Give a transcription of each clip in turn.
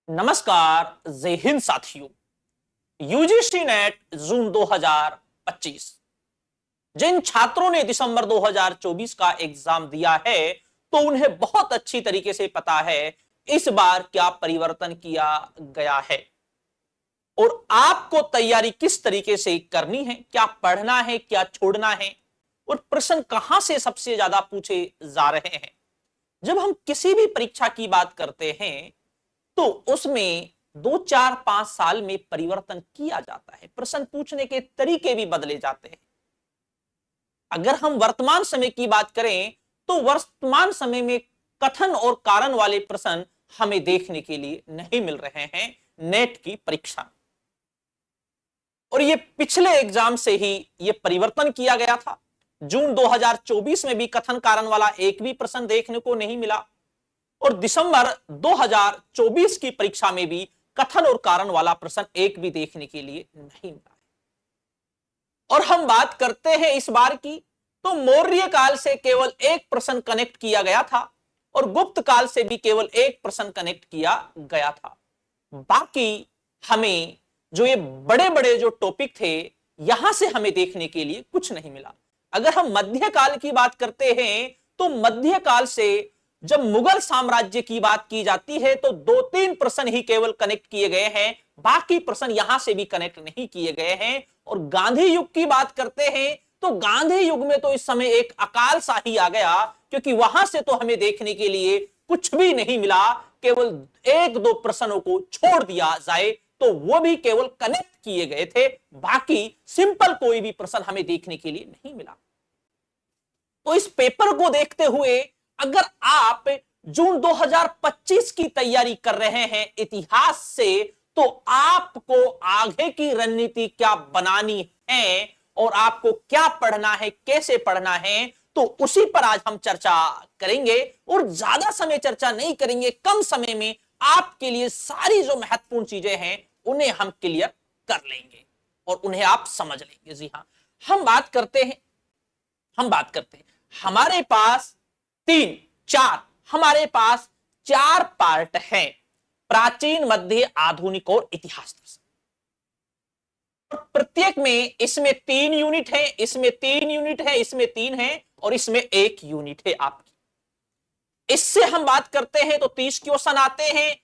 नमस्कार, जय हिंद साथियों। यूजीसी नेट जून 2025। जिन छात्रों ने दिसंबर 2024 का एग्जाम दिया है तो उन्हें बहुत अच्छी तरीके से पता है इस बार क्या परिवर्तन किया गया है और आपको तैयारी किस तरीके से करनी है, क्या पढ़ना है, क्या छोड़ना है और प्रश्न कहां से सबसे ज्यादा पूछे जा रहे हैं। जब हम किसी भी परीक्षा की बात करते हैं तो उसमें 2 4 5 साल में परिवर्तन किया जाता है, प्रश्न पूछने के तरीके भी बदले जाते हैं। अगर हम वर्तमान समय की बात करें तो वर्तमान समय में कथन और कारण वाले प्रश्न हमें देखने के लिए नहीं मिल रहे हैं नेट की परीक्षा। और ये पिछले एग्जाम से ही ये परिवर्तन किया गया था। जून 2024 में भी कथन कारण वाला एक भी प्रश्न देखने को नहीं मिला और दिसंबर 2024 की परीक्षा में भी कथन और कारण वाला प्रश्न एक भी देखने के लिए नहीं मिला। और हम बात करते हैं इस बार की, तो मौर्य काल से केवल एक प्रश्न कनेक्ट किया गया था और गुप्त काल से भी केवल एक प्रश्न कनेक्ट किया गया था। बाकी हमें जो ये बड़े बड़े जो टॉपिक थे यहां से हमें देखने के लिए कुछ नहीं मिला। अगर हम मध्यकाल की बात करते हैं तो मध्यकाल से जब मुगल साम्राज्य की बात की जाती है तो 2 3 प्रश्न ही केवल कनेक्ट किए गए हैं, बाकी प्रश्न यहां से भी कनेक्ट नहीं किए गए हैं। और गांधी युग की बात करते हैं तो गांधी युग में तो इस समय एक अकाल सा ही आ गया, क्योंकि वहां से तो हमें देखने के लिए कुछ भी नहीं मिला। केवल 1 2 प्रश्नों को छोड़ दिया जाए तो वो भी केवल कनेक्ट किए गए थे, बाकी सिंपल कोई भी प्रश्न हमें देखने के लिए नहीं मिला। तो इस पेपर को देखते हुए अगर आप जून 2025 की तैयारी कर रहे हैं इतिहास से, तो आपको आगे की रणनीति क्या बनानी है और आपको क्या पढ़ना है, कैसे पढ़ना है, तो उसी पर आज हम चर्चा करेंगे। और ज्यादा समय चर्चा नहीं करेंगे, कम समय में आपके लिए सारी जो महत्वपूर्ण चीजें हैं उन्हें हम क्लियर कर लेंगे और उन्हें आप समझ लेंगे। जी हाँ, हम बात करते हैं हमारे पास 4 पार्ट हैं, प्राचीन, मध्य, आधुनिक और इतिहास दर्शन। प्रत्येक में इसमें 3 यूनिट है, इसमें 3 यूनिट है, इसमें 3 है और इसमें 1 यूनिट है आपकी। इससे हम बात करते हैं तो 30 क्वेश्चन आते हैं,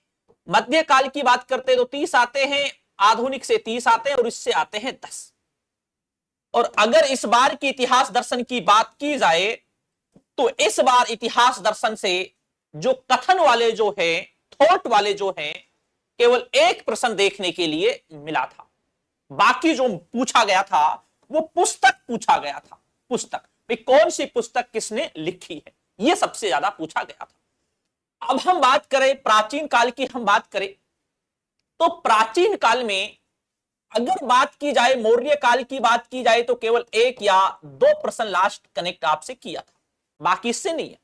मध्यकाल की बात करते हैं तो 30 आते हैं, आधुनिक से 30 आते हैं और इससे आते हैं 10। और अगर इस बार की इतिहास दर्शन की बात की जाए तो इस बार इतिहास दर्शन से जो कथन वाले जो है, थॉट वाले जो है, केवल एक प्रश्न देखने के लिए मिला था। बाकी जो पूछा गया था वो पुस्तक पूछा गया था। पुस्तक भाई कौन सी पुस्तक किसने लिखी है, यह सबसे ज्यादा पूछा गया था। अब हम बात करें प्राचीन काल की, हम बात करें तो प्राचीन काल में अगर बात की जाए, मौर्य काल की बात की जाए तो केवल 1 या 2 प्रश्न लास्ट कनेक्ट आपसे किया था, बाकी इससे नहीं है।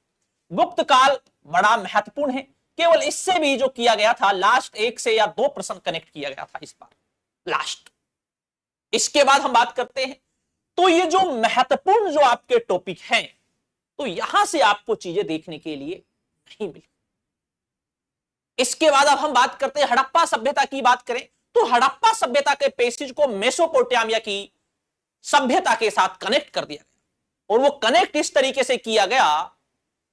गुप्त काल बड़ा महत्वपूर्ण है, केवल इससे भी जो किया गया था लास्ट 1 से या 2 प्रश्न कनेक्ट किया गया था इस बार लास्ट। इसके बाद हम बात करते हैं तो ये जो महत्वपूर्ण जो आपके टॉपिक हैं तो यहां से आपको चीजें देखने के लिए नहीं मिली। इसके बाद अब हम बात करते हैं हड़प्पा सभ्यता की बात करें तो हड़प्पा सभ्यता के पैसेज को मेसोपोटामिया की सभ्यता के साथ कनेक्ट कर दिया गया और वो कनेक्ट इस तरीके से किया गया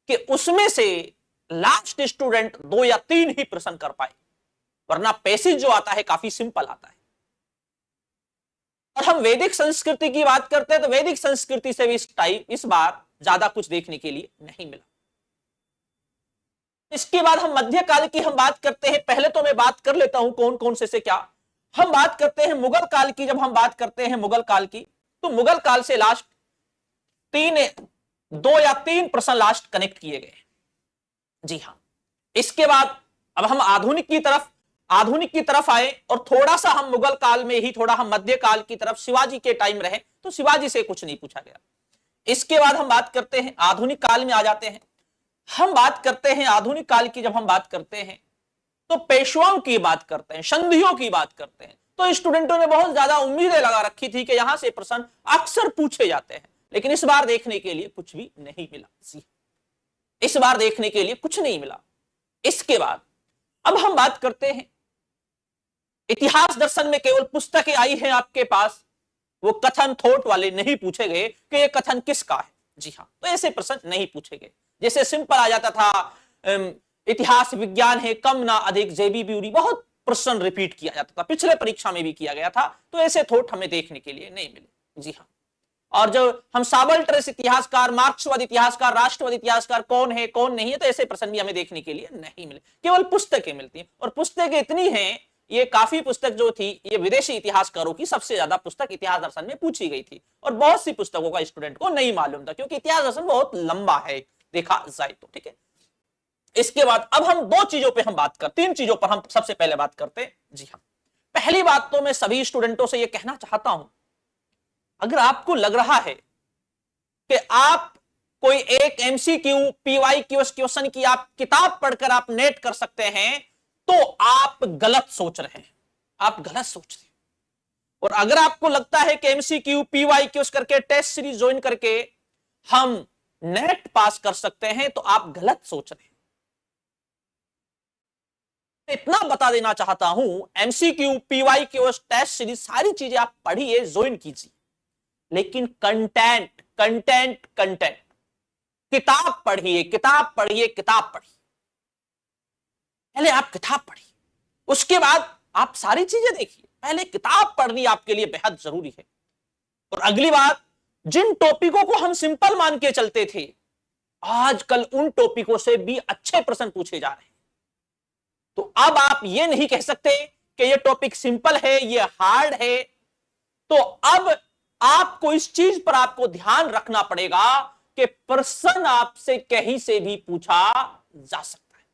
कि उसमें से लास्ट स्टूडेंट 2 या 3 ही प्रश्न कर पाए, वरना पैसेज जो आता है काफी सिंपल आता है। और हम वैदिक संस्कृति की बात करते हैं तो वैदिक संस्कृति से भी इस बार ज्यादा कुछ देखने के लिए नहीं मिला। इसके बाद हम मध्यकाल की हम बात करते हैं। पहले तो मैं बात कर लेता हूं कौन कौन से क्या। हम बात करते हैं मुगल काल की। जब हम बात करते हैं मुगल काल की तो मुगल काल से लास्ट 2 या 3 प्रश्न लास्ट कनेक्ट किए गए। जी हां, इसके बाद अब हम आधुनिक की तरफ आए और थोड़ा सा हम मुगल काल में ही थोड़ा हम मध्यकाल की तरफ शिवाजी के टाइम रहे तो शिवाजी से कुछ नहीं पूछा गया। इसके बाद हम बात करते हैं आधुनिक काल में आ जाते हैं। हम बात करते हैं आधुनिक काल की। जब हम बात करते हैं तो पेशवाओं की बात करते हैं, संधियों की बात करते हैं। तो स्टूडेंटों ने बहुत ज्यादा उम्मीदें लगा रखी थी कि यहां से प्रश्न अक्सर पूछे जाते हैं, लेकिन इस बार देखने के लिए कुछ भी नहीं मिला। इस बार देखने के लिए कुछ नहीं मिला। इसके बाद अब हम बात करते हैं इतिहास दर्शन में केवल पुस्तकें आई हैं आपके पास, वो कथन थोट वाले नहीं पूछे गए कि ये कथन किसका है। जी हाँ, तो ऐसे प्रश्न नहीं पूछे गए। जैसे सिंपल आ जाता था इतिहास विज्ञान है कम ना अधिक जेबी ब्यूरी, बहुत प्रश्न रिपीट किया जाता था, पिछले परीक्षा में भी किया गया था, तो ऐसे थोट हमें देखने के लिए नहीं मिले। जी हाँ, और जो हम साबल्टरस इतिहासकार, मार्क्सवादी इतिहासकार, राष्ट्रवादी इतिहासकार कौन है कौन नहीं है, तो ऐसे प्रश्न भी हमें देखने के लिए नहीं मिले, केवल पुस्तकें मिलती हैं। और पुस्तकें इतनी हैं, ये काफी पुस्तक जो थी ये विदेशी इतिहासकारों की सबसे ज्यादा पुस्तक इतिहास दर्शन में पूछी गई थी, और बहुत सी पुस्तकों का स्टूडेंट को नहीं मालूम था, क्योंकि इतिहास दर्शन बहुत लंबा है देखा जाए तो। ठीक है, इसके बाद अब हम दो चीजों पे हम बात करते, तीन चीजों पर हम सबसे पहले बात करते हैं। जी हाँ, पहली बात तो मैं सभी स्टूडेंटों से यह कहना चाहता हूं, अगर आपको लग रहा है कि आप कोई एक एमसीक्यू पीवाईक्यू क्वेश्चन की आप किताब पढ़कर आप नेट कर सकते हैं, तो आप गलत सोच रहे हैं, आप गलत सोच रहे हैं। और अगर आपको लगता है कि एमसीक्यू पीवाईक्यू करके टेस्ट सीरीज ज्वाइन करके हम नेट पास कर सकते हैं, तो आप गलत सोच रहे हैं। इतना बता देना चाहता हूं, एमसीक्यू पीवाईक्यू टेस्ट सीरीज सारी चीजें आप पढ़िए, ज्वाइन कीजिए, लेकिन कंटेंट कंटेंट कंटेंट, किताब पढ़िए किताब पढ़िए किताब पढ़िए। पहले आप किताब पढ़िए, उसके बाद आप सारी चीजें देखिए। पहले किताब पढ़नी आपके लिए बेहद जरूरी है। और अगली बात, जिन टॉपिकों को हम सिंपल मान के चलते थे, आजकल उन टॉपिकों से भी अच्छे प्रश्न पूछे जा रहे हैं। तो अब आप ये नहीं कह सकते कि ये टॉपिक सिंपल है, ये हार्ड है। तो अब आपको इस चीज पर आपको ध्यान रखना पड़ेगा कि प्रश्न आपसे कहीं से भी पूछा जा सकता है,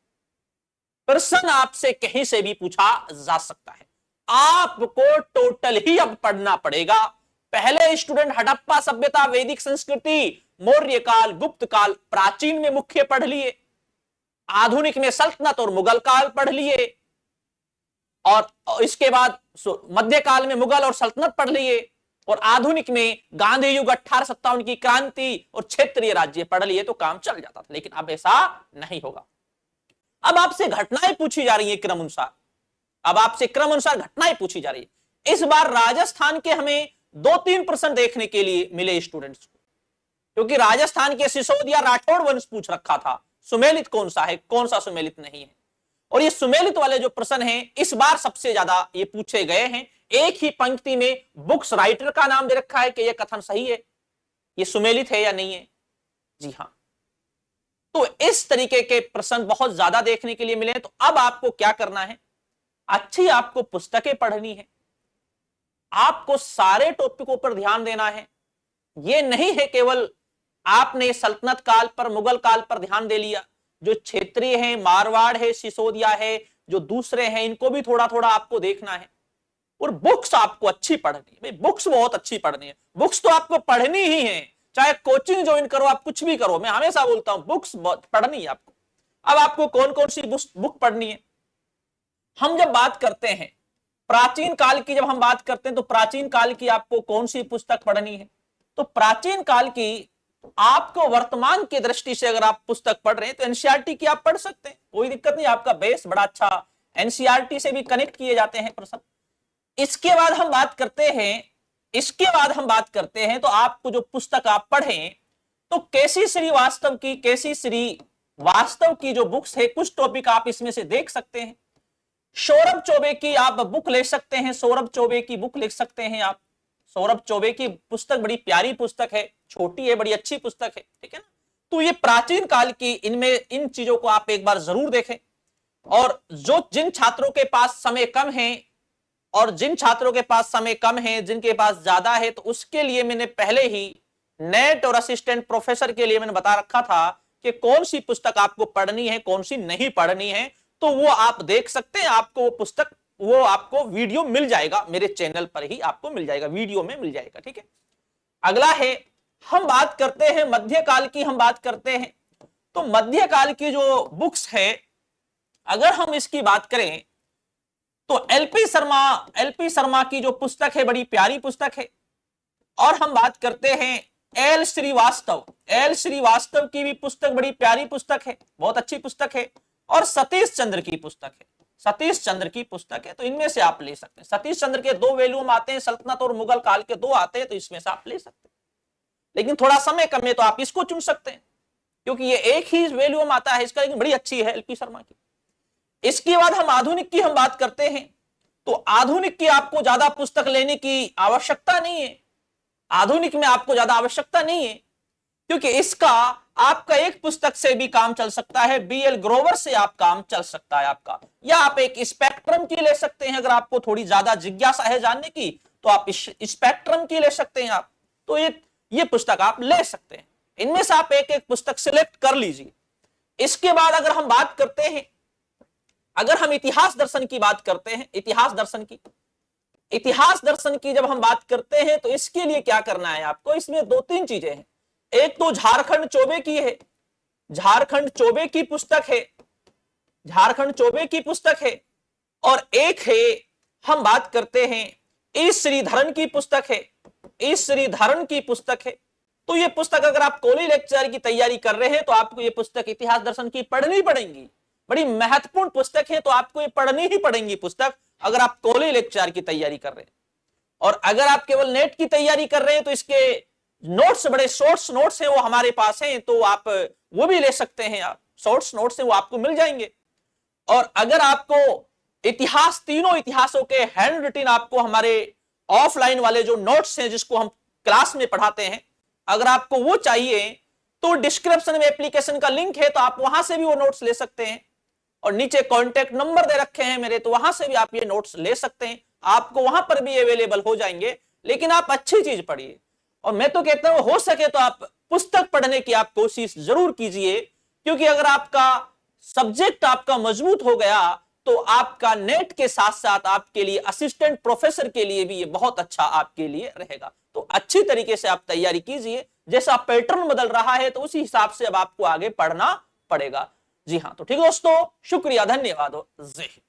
प्रश्न आपसे कहीं से भी पूछा जा सकता है। आपको टोटल ही अब पढ़ना पड़ेगा। पहले स्टूडेंट हड़प्पा सभ्यता, वैदिक संस्कृति, मौर्य काल, गुप्त काल, प्राचीन में मुख्य पढ़ लिए, आधुनिक में सल्तनत और मुगल काल पढ़ लिए, और इसके बाद मध्यकाल में मुगल और सल्तनत पढ़ लिए, और आधुनिक में गांधी युग 1857 की क्रांति और क्षेत्रीय राज्य पढ़ लिए, तो काम चल जाता था। लेकिन अब ऐसा नहीं होगा। अब आपसे घटनाएं पूछी जा रही है क्रम अनुसार, अब आपसे क्रम अनुसार घटनाएं पूछी जा रही है। इस बार राजस्थान के हमें 2-3 प्रश्न देखने के लिए मिले स्टूडेंट्स को, क्योंकि राजस्थान के सिसोदिया राठौड़ वंश पूछ रखा था, सुमेलित कौन सा है, कौन सा सुमेलित नहीं है। और ये सुमेलित वाले जो प्रश्न हैं, इस बार सबसे ज्यादा ये पूछे गए हैं। एक ही पंक्ति में बुक्स राइटर का नाम दे रखा है कि यह कथन सही है, ये सुमेलित है या नहीं है। जी हां, तो इस तरीके के प्रश्न बहुत ज्यादा देखने के लिए मिले हैं। तो अब आपको क्या करना है, अच्छी आपको पुस्तकें पढ़नी है, आपको सारे टॉपिकों पर ध्यान देना है। यह नहीं है केवल आपने सल्तनत काल पर, मुगल काल पर ध्यान दे लिया। जो क्षेत्रीय है, मारवाड़ है, सिसोदिया है, जो दूसरे हैं, इनको भी थोड़ा थोड़ा आपको देखना है। और बुक्स आपको अच्छी पढ़नी है, भाई बुक्स बहुत अच्छी पढ़नी है। बुक्स तो आपको पढ़नी ही है, चाहे कोचिंग ज्वाइन करो, आप कुछ भी करो, मैं हमेशा बोलता हूं बुक्स पढ़नी है आपको। अब आपको कौन कौन सी बुक पढ़नी है, हम जब बात करते हैं प्राचीन काल की, जब हम बात करते हैं तो प्राचीन काल की आपको कौन सी पुस्तक पढ़नी है। तो प्राचीन काल की आपको वर्तमान की दृष्टि से अगर आप पुस्तक पढ़ रहे हैं तो एनसीईआरटी की आप पढ़ सकते हैं, कोई दिक्कत नहीं, आपका बेस बड़ा अच्छा, एनसीईआरटी से भी कनेक्ट किए जाते हैं प्रश्न। इसके बाद हम बात करते हैं, इसके बाद हम बात करते हैं तो आपको जो पुस्तक आप पढ़ें, तो केसी श्रीवास्तव की, केसी श्रीवास्तव की जो बुक्स है, कुछ टॉपिक आप इसमें से देख सकते हैं। सौरभ चौबे की आप बुक ले सकते हैं, सौरभ चौबे की बुक ले सकते हैं आप। सौरभ चौबे की पुस्तक बड़ी प्यारी पुस्तक है, छोटी है, बड़ी अच्छी पुस्तक है, ठीक है ना। तो ये प्राचीन काल की, इनमें इन चीजों को आप एक बार जरूर देखें। और जो जिन छात्रों के पास समय कम है, और जिन छात्रों के पास समय कम है, जिनके पास ज्यादा है, तो उसके लिए मैंने पहले ही नेट और असिस्टेंट प्रोफेसर के लिए मैंने बता रखा था कि कौन सी पुस्तक आपको पढ़नी है, कौन सी नहीं पढ़नी है। तो वो आप देख सकते हैं, आपको वो पुस्तक, वो आपको वीडियो मिल जाएगा, मेरे चैनल पर ही आपको मिल जाएगा, वीडियो में मिल जाएगा, ठीक है। अगला है, हम बात करते हैं मध्यकाल की, हम बात करते हैं तो मध्यकाल की जो बुक्स है, अगर हम इसकी बात करें तो एलपी शर्मा की जो पुस्तक है बड़ी प्यारी पुस्तक है। और हम बात करते हैं एल श्रीवास्तव की भी पुस्तक बड़ी प्यारी पुस्तक है, बहुत अच्छी पुस्तक है। और सतीश चंद्र की पुस्तक है, सतीश चंद्र की पुस्तक है, तो इनमें से आप ले सकते हैं। सतीश चंद्र के 2 वॉल्यूम आते हैं, सल्तनत और मुगल काल के 2 आते हैं, तो इसमें से आप ले सकते हैं। लेकिन थोड़ा समय कम है तो आप इसको चुन सकते हैं, क्योंकि ये एक ही वॉल्यूम आता है इसका, लेकिन बड़ी अच्छी है एलपी शर्मा की। इसके बाद हम आधुनिक की हम बात करते हैं, तो आधुनिक की आपको ज्यादा पुस्तक लेने की आवश्यकता नहीं है। आधुनिक में आपको ज्यादा आवश्यकता नहीं है, क्योंकि इसका आपका एक पुस्तक से भी काम चल सकता है, बीएल ग्रोवर से आप काम चल सकता है आपका, या आप एक स्पेक्ट्रम की ले सकते हैं। अगर आपको थोड़ी ज्यादा जिज्ञासा है जानने की तो आप स्पेक्ट्रम की ले सकते हैं आप, तो ये पुस्तक आप ले सकते हैं। इनमें से आप एक एक पुस्तक सिलेक्ट कर लीजिए। इसके बाद अगर हम बात करते हैं, अगर हम इतिहास दर्शन की बात करते हैं, इतिहास दर्शन की जब हम बात करते हैं तो इसके लिए क्या करना है आपको, इसमें 2-3 चीजें हैं। एक तो झारखंड चौबे की है, झारखंड चौबे की पुस्तक है, झारखंड चौबे की पुस्तक है, और एक है हम बात करते हैं ई श्रीधरन की पुस्तक है, ई श्रीधरन की पुस्तक है। तो ये पुस्तक अगर आप कॉलेज लेक्चर की तैयारी कर रहे हैं तो आपको ये पुस्तक इतिहास दर्शन की पढ़नी पड़ेगी, बड़ी महत्वपूर्ण पुस्तक है, तो आपको ये पढ़नी ही पड़ेगी पुस्तक अगर आप कॉलेज लेक्चर की तैयारी कर रहे हैं। और अगर आप केवल नेट की तैयारी कर रहे हैं तो इसके नोट्स, बड़े शॉर्ट्स नोट्स हैं, वो हमारे पास हैं, तो आप वो भी ले सकते हैं। आप शॉर्ट्स नोट्स हैं वो आपको मिल जाएंगे। और अगर आपको इतिहास, तीनों इतिहासों के हैंड रिटन आपको हमारे ऑफलाइन वाले जो नोट्स हैं जिसको हम क्लास में पढ़ाते हैं, अगर आपको वो चाहिए तो डिस्क्रिप्शन में एप्लीकेशन का लिंक है, तो आप वहां से भी वो नोट्स ले सकते हैं। और नीचे कॉन्टेक्ट नंबर दे रखे हैं मेरे, तो वहां से भी आप ये नोट्स ले सकते हैं, आपको वहां पर भी अवेलेबल हो जाएंगे। लेकिन आप अच्छी चीज पढ़िए, और मैं तो कहता हूं हो सके तो आप पुस्तक पढ़ने की आप कोशिश जरूर कीजिए, क्योंकि अगर आपका सब्जेक्ट आपका मजबूत हो गया तो आपका नेट के साथ साथ आपके लिए असिस्टेंट प्रोफेसर के लिए भी ये बहुत अच्छा आपके लिए रहेगा। तो अच्छी तरीके से आप तैयारी कीजिए, जैसा पैटर्न बदल रहा है तो उसी हिसाब से अब आपको आगे पढ़ना पड़ेगा। जी हाँ, तो ठीक है दोस्तों, शुक्रिया, धन्यवाद, जय हिंद।